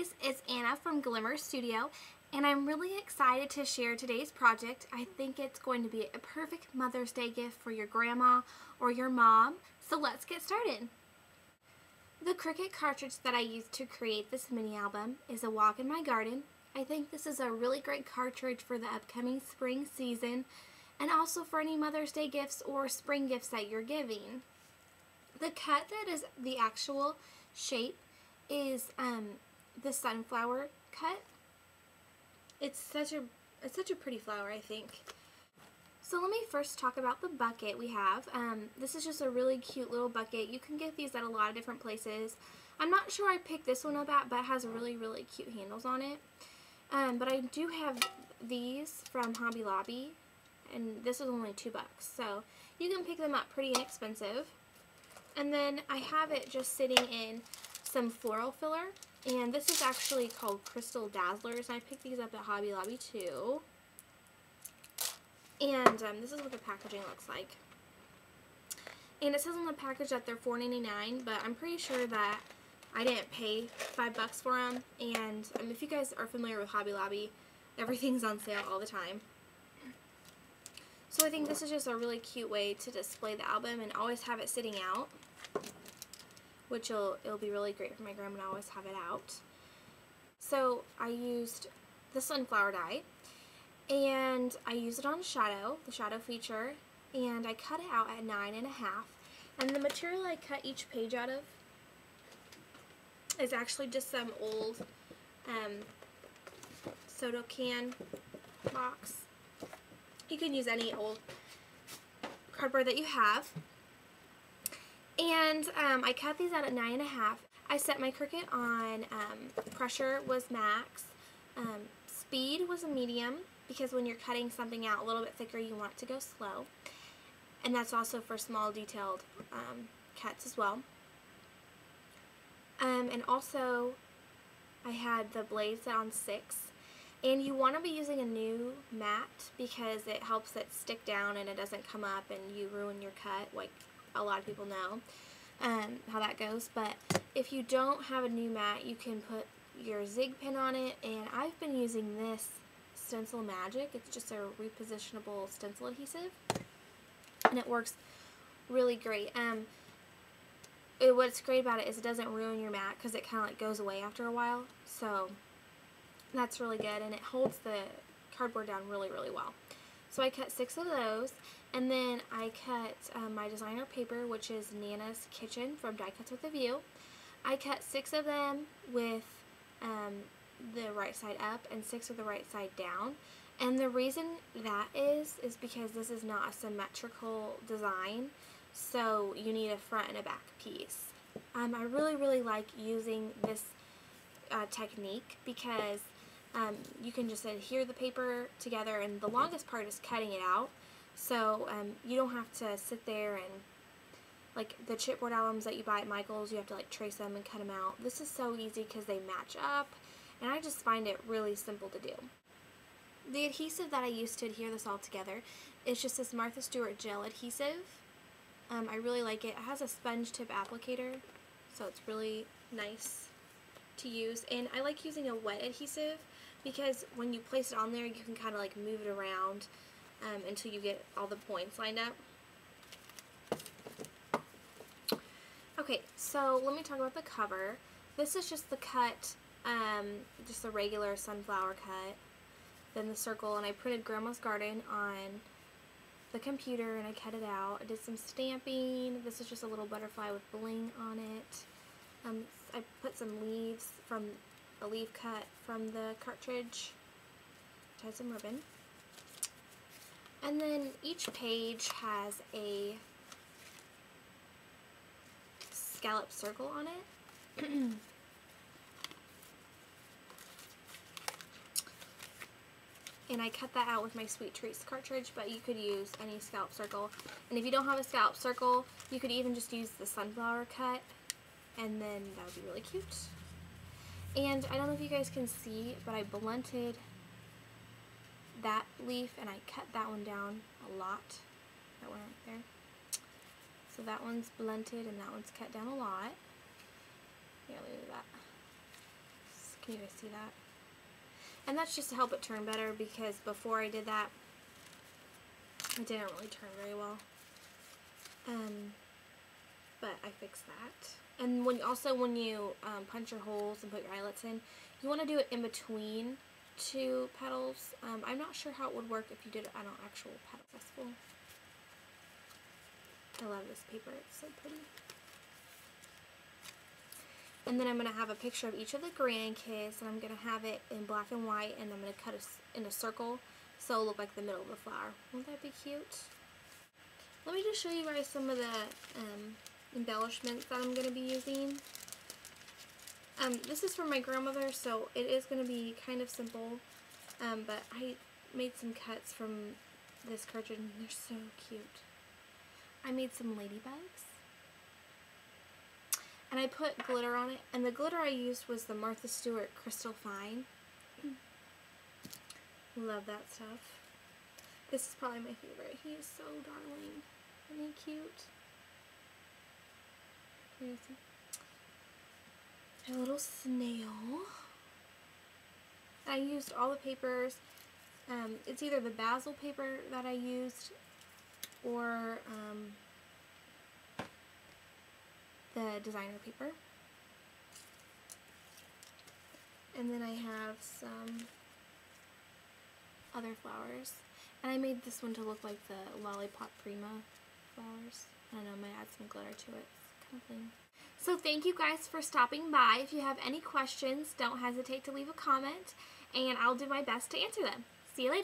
guys, it's Anna from Glimmer Studio, and I'm really excited to share today's project. I think it's going to be a perfect Mother's Day gift for your grandma or your mom, so let's get started. The Cricut cartridge that I used to create this mini album is a Walk in My Garden. I think this is a really great cartridge for the upcoming spring season, and also for any Mother's Day gifts or spring gifts that you're giving. The cut that is the actual shape is the sunflower cut. It's such a pretty flower, I think. So let me first talk about the bucket we have. This is just a really cute little bucket. You can get these at a lot of different places. I'm not sure I picked this one up at, but it has really cute handles on it. But I do have these from Hobby Lobby, and this is only $2, so you can pick them up pretty inexpensive. And then I have it just sitting in some floral filler, and this is actually called Crystal Dazzlers. I picked these up at Hobby Lobby too. And this is what the packaging looks like. And it says on the package that they're $4.99, but I'm pretty sure that I didn't pay $5 for them. And if you guys are familiar with Hobby Lobby, everything's on sale all the time. So I think this is just a really cute way to display the album and always have it sitting out, which it'll be really great for my grandma to always have it out. So I used the sunflower dye, and I used it on shadow, the shadow feature, and I cut it out at 9.5. And the material I cut each page out of is actually just some old soda can box. You can use any old cardboard that you have. And I cut these out at 9.5. I set my Cricut on pressure was max, speed was a medium, because when you're cutting something out a little bit thicker you want it to go slow. And that's also for small detailed cuts as well. And also I had the blade set on 6. And you want to be using a new mat because it helps it stick down and it doesn't come up and you ruin your cut, like a lot of people know how that goes. But if you don't have a new mat, you can put your zig pin on it, and I've been using this Stencil Magic. It's just a repositionable stencil adhesive, and it works really great. What's great about it is it doesn't ruin your mat because it kind of like goes away after a while, so that's really good, and it holds the cardboard down really well. So I cut 6 of those, and then I cut my designer paper, which is Nana's Kitchen from Die Cuts with a View. I cut 6 of them with the right side up and 6 with the right side down. And the reason that is because this is not a symmetrical design, so you need a front and a back piece. I really like using this technique because you can just adhere the paper together, and the longest part is cutting it out, so you don't have to sit there and, like the chipboard albums that you buy at Michael's, you have to like trace them and cut them out. This is so easy because they match up, and I just find it really simple to do. The adhesive that I used to adhere this all together is just this Martha Stewart gel adhesive. I really like it. It has a sponge tip applicator, so it's really nice to use, and I like using a wet adhesive because when you place it on there you can kind of like move it around until you get all the points lined up. Okay, so let me talk about the cover. This is just the cut, just the regular sunflower cut, then the circle, and I printed Grandma's Garden on the computer and I cut it out. I did some stamping. This is just a little butterfly with bling on it. I put some leaves from a leaf cut from the cartridge, tied some ribbon, and then each page has a scallop circle on it. And I cut that out with my Sweet Treats cartridge, but you could use any scallop circle. And if you don't have a scallop circle, you could even just use the sunflower cut, and then that would be really cute. And I don't know if you guys can see, but I blunted that leaf and I cut that one down a lot. That one right there. So that one's blunted and that one's cut down a lot. Here, let me do that. Can you guys see that? And that's just to help it turn better, because before I did that, it didn't really turn very well. But I fixed that. And when you punch your holes and put your eyelets in, you want to do it in between two petals. I'm not sure how it would work if you did it on an actual petal festival. I love this paper. It's so pretty. And then I'm going to have a picture of each of the grandkids, and I'm going to have it in black and white, and I'm going to cut it in a circle so it'll look like the middle of the flower. Won't that be cute? Let me just show you guys some of the embellishments that I'm going to be using. This is from my grandmother, so it is going to be kind of simple, but I made some cuts from this cartridge, and they're so cute. I made some ladybugs, and I put glitter on it, and the glitter I used was the Martha Stewart Crystal Fine. Love that stuff. This is probably my favorite. He is so darling. Isn't he cute? Can you see? A little snail. I used all the papers. It's either the basil paper that I used or the designer paper. And then I have some other flowers. And I made this one to look like the Lollipop Prima flowers. I don't know, I might add some glitter to it. It's kind of plain. So thank you guys for stopping by. If you have any questions, don't hesitate to leave a comment, and I'll do my best to answer them. See you later.